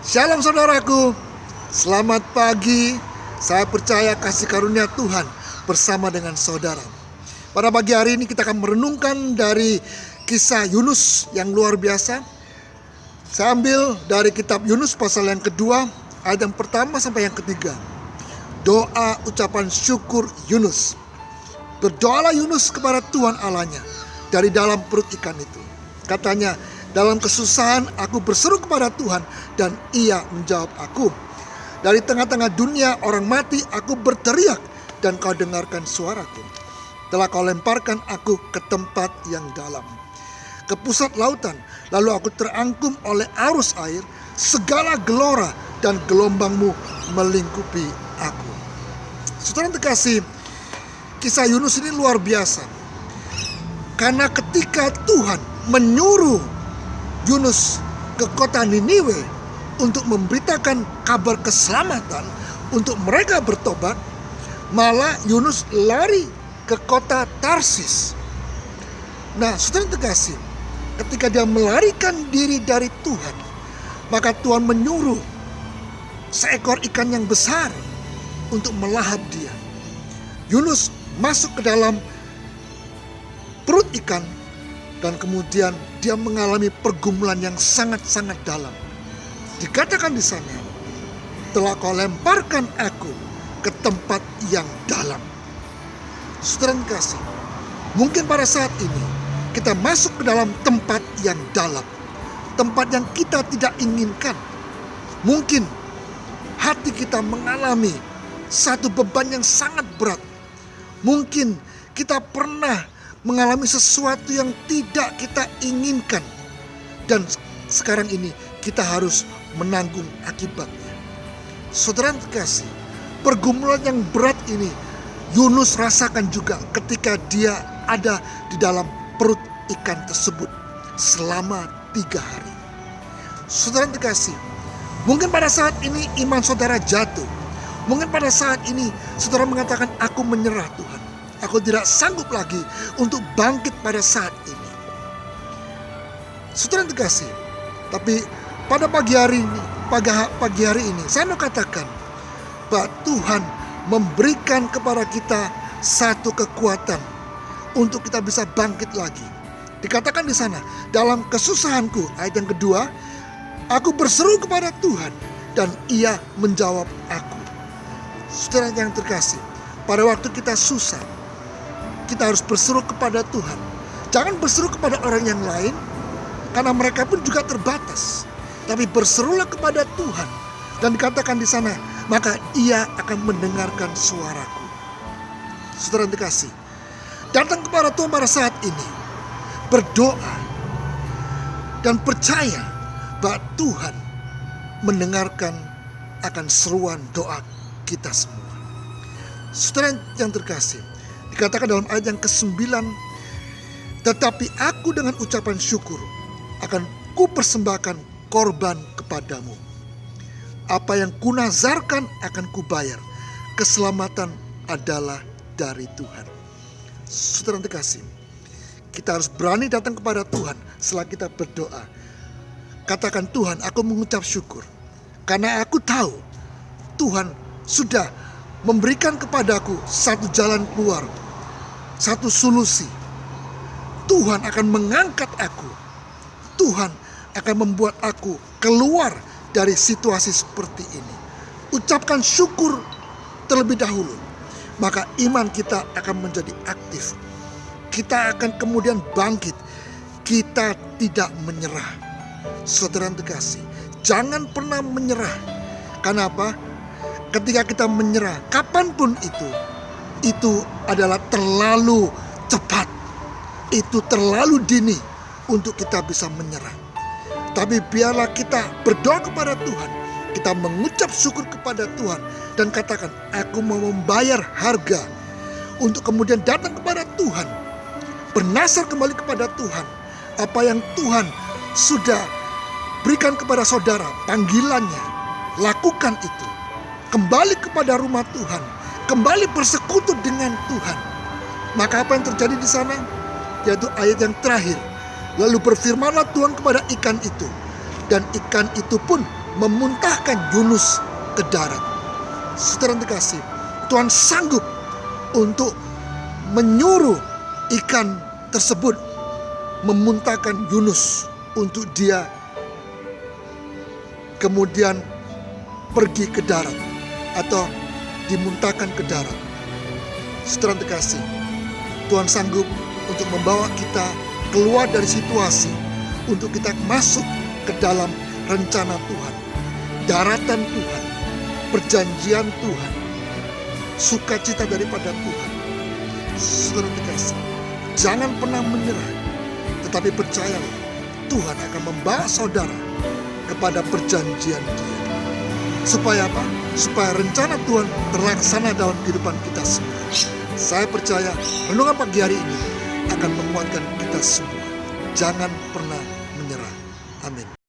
Shalom saudaraku, selamat pagi. Saya percaya kasih karunia Tuhan bersama dengan saudara. Pada pagi hari ini kita akan merenungkan dari kisah Yunus yang luar biasa. Saya ambil dari kitab Yunus pasal yang kedua, ayat yang pertama sampai yang ketiga. Doa ucapan syukur Yunus. Berdoalah Yunus kepada Tuhan Allahnya dari dalam perut ikan itu. Katanya, dalam kesusahan aku berseru kepada Tuhan dan Ia menjawab aku. Dari tengah-tengah dunia orang mati aku berteriak dan kau dengarkan suaraku. Telah kau lemparkan aku ke tempat yang dalam, ke pusat lautan, lalu aku terangkum oleh arus air. Segala gelora dan gelombangmu melingkupi aku. Saudara yang terkasih, kisah Yunus ini luar biasa. Karena ketika Tuhan menyuruh Yunus ke kota Niniwe untuk memberitakan kabar keselamatan untuk mereka bertobat, malah Yunus lari ke kota Tarsis. Nah, saudara terkasih, ketika dia melarikan diri dari Tuhan, maka Tuhan menyuruh seekor ikan yang besar untuk melahap dia. Yunus masuk ke dalam perut ikan dan kemudian dia mengalami pergumulan yang sangat-sangat dalam. Dikatakan di sana, telah kau lemparkan aku ke tempat yang dalam. Saudara kasih, mungkin pada saat ini kita masuk ke dalam tempat yang dalam, tempat yang kita tidak inginkan. Mungkin hati kita mengalami satu beban yang sangat berat. Mungkin kita pernah mengalami sesuatu yang tidak kita inginkan, dan sekarang ini kita harus menanggung akibatnya. Saudara yang terkasih, pergumulan yang berat ini Yunus rasakan juga ketika dia ada di dalam perut ikan tersebut selama 3 hari. Saudara yang terkasih, mungkin pada saat ini iman saudara jatuh. Mungkin pada saat ini saudara mengatakan, aku menyerah Tuhan. Aku tidak sanggup lagi untuk bangkit pada saat ini. Saudara yang terkasih, tapi pada pagi hari ini saya mau katakan bahwa Tuhan memberikan kepada kita satu kekuatan untuk kita bisa bangkit lagi. Dikatakan di sana, dalam kesusahanku, ayat yang kedua, aku berseru kepada Tuhan dan Ia menjawab aku. Saudara yang terkasih, pada waktu kita susah, kita harus berseru kepada Tuhan. Jangan berseru kepada orang yang lain, karena mereka pun juga terbatas. Tapi berserulah kepada Tuhan. Dan dikatakan di sana, maka Ia akan mendengarkan suaraku. Saudara yang terkasih, datang kepada Tuhan pada saat ini, berdoa dan percaya bahwa Tuhan mendengarkan akan seruan doa kita semua. Saudara yang terkasih, dikatakan dalam ayat yang ke-9, tetapi aku dengan ucapan syukur akan kupersembahkan korban kepadamu. Apa yang kunazarkan akan kubayar. Keselamatan adalah dari Tuhan. Saudara yang terkasih, kita harus berani datang kepada Tuhan setelah kita berdoa. Katakan, Tuhan, aku mengucap syukur karena aku tahu Tuhan sudah memberikan kepadaku satu jalan keluar, satu solusi. Tuhan akan mengangkat aku. Tuhan akan membuat aku keluar dari situasi seperti ini. Ucapkan syukur terlebih dahulu, maka iman kita akan menjadi aktif. Kita akan kemudian bangkit. Kita tidak menyerah. Saudara yang terkasih, jangan pernah menyerah. Kenapa? Ketika kita menyerah, kapanpun itu adalah terlalu cepat. Itu terlalu dini untuk kita bisa menyerah. Tapi biarlah kita berdoa kepada Tuhan. Kita mengucap syukur kepada Tuhan dan katakan, aku mau membayar harga untuk kemudian datang kepada Tuhan. Bernasar kembali kepada Tuhan. Apa yang Tuhan sudah berikan kepada saudara, panggilannya, lakukan itu. Kembali kepada rumah Tuhan, kembali bersekutu dengan Tuhan. Maka apa yang terjadi di sana? Yaitu ayat yang terakhir. Lalu berfirmanlah Tuhan kepada ikan itu, dan ikan itu pun memuntahkan Yunus ke darat. Saudara terkasih, Tuhan sanggup untuk menyuruh ikan tersebut memuntahkan Yunus untuk dia kemudian pergi ke darat atau dimuntahkan ke darat. Saudara terkasih, Tuhan sanggup untuk membawa kita keluar dari situasi, untuk kita masuk ke dalam rencana Tuhan, daratan Tuhan, perjanjian Tuhan, sukacita daripada Tuhan. Saudara terkasih, jangan pernah menyerah, tetapi percayalah, Tuhan akan membawa saudara kepada perjanjian Dia. Supaya apa? Supaya rencana Tuhan terlaksana dalam kehidupan kita semua. Saya percaya renungan pagi hari ini akan menguatkan kita semua. Jangan pernah menyerah. Amin.